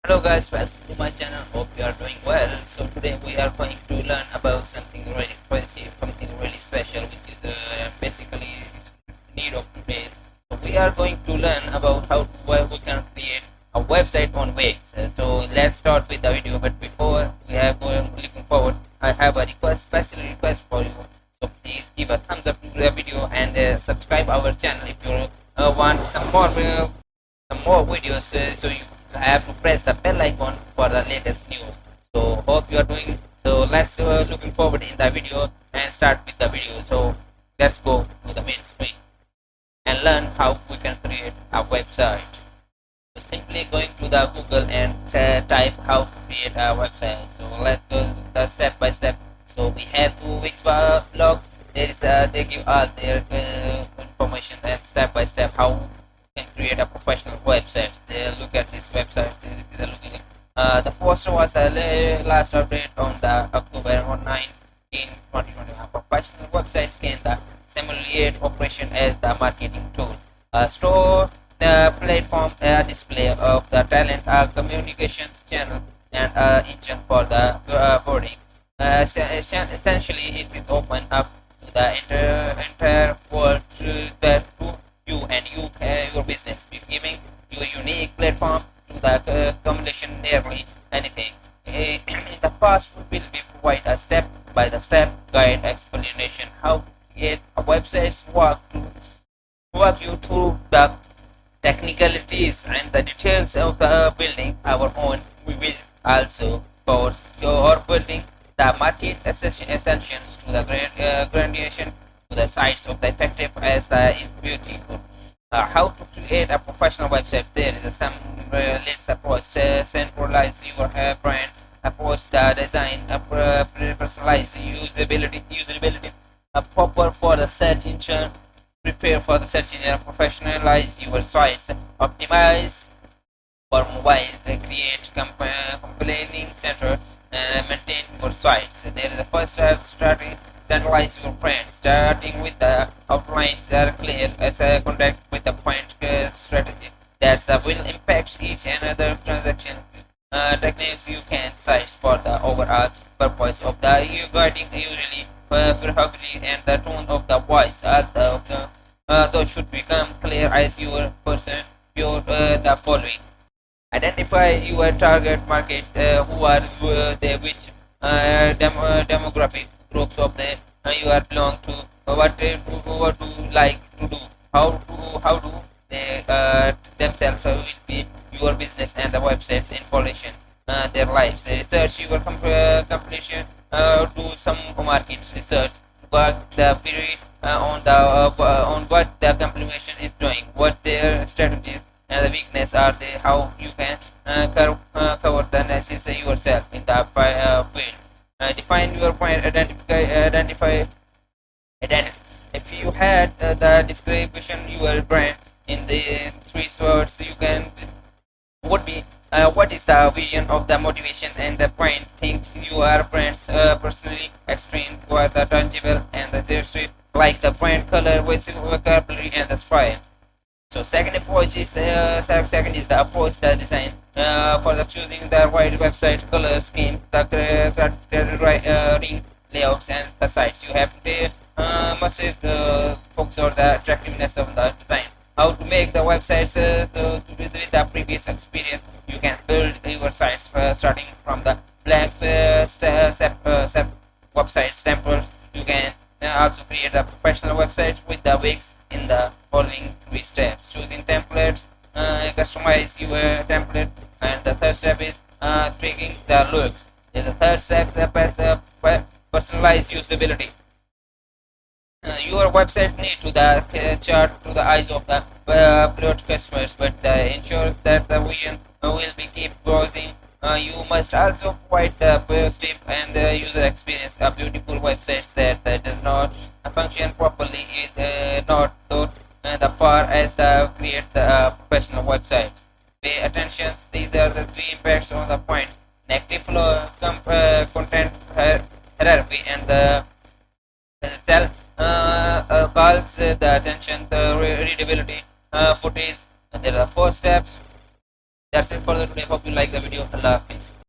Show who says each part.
Speaker 1: Hello guys, welcome to my channel. Hope you are doing well. So today we are going to learn about something really crazy, something really special, which is basically need of today. So we are going to learn about how we can create a website on Wix. So let's start with the video. But before we are going looking forward, I have a request, special request for you. So please give a thumbs up to the video and subscribe our channel if you want some more videos. So you have to press the bell icon for the latest news. So hope you are doing so. Let's looking forward in the video and start with the video. So let's go to the main screen and learn how we can create a website. So simply going to the Google and type how to create a website. So let's go the step by step. So we have to which blog there is they give all their information and step by step how you can create a professional website. They look at this website. So this is looking. The poster was last update on the October 19, 2021. Professional websites can the simulate operation as the marketing tools. Store the platform display of the talent communications channel and engine for the boarding. Essentially, it is open up to the entire world to you and your business, giving you a unique platform to the accumulation nearly anything. In the past, we will be provide a step-by-step guide explanation how to create a website's walk you through the technicalities and the details of the building our own. We will also cover your building the market essentials to the gradation to the sites of the effective as the is beautiful. How to create a professional website? There is some let's approach centralize your brand, approach the design, personalize usability, proper for the search engine, prepare for the search engine, professionalize your sites, optimize for mobile, create complaining center, maintain your sites. There is a first step strategy, centralize your brand, starting with the outlines are clear as a contact with the point strategy that will impact each another transaction. Techniques you can cite for the overall purpose of the guiding usually vocabulary and the tone of the voice of the those should become clear as your person your the following. Identify your target market, who are the which demographic groups of the you are belong to, what do you like to do, how do they themselves will be your business and the website's information, their lives. Research your competition, do some market research, work the period on what the competition is doing, what their strategies and the weakness are they, how you can cover the analysis yourself in the field. Define your point, identify. If you had the description your brand in the three words, you can would be what is the vision of the motivation and the point things you are brands personally extreme for the tangible and the history like the brand color vocabulary and the style. So second is the approach the design for the choosing the right website color scheme, the layouts and the sites. You have to must focus on the attractiveness of the design. How to make the websites with the previous experience. You can build your sites starting from the blank website samples. You can also create a professional website with the Wix in the following three steps: choosing templates, customize your template, and the third step is tweaking the looks. And the third step is personalized usability. Your website need to the chart to the eyes of the pilot customers, but ensures that the vision will be keep browsing. You must also provide the positive and user experience. A beautiful website that does not function properly is not thought the far as the create the professional websites. Pay attention. These are the three impacts on the point: negative flow, content hierarchy, and the self calls the attention, the readability, footage. And there are four steps That's it for the today. Hope you like the video. Allah Hafiz.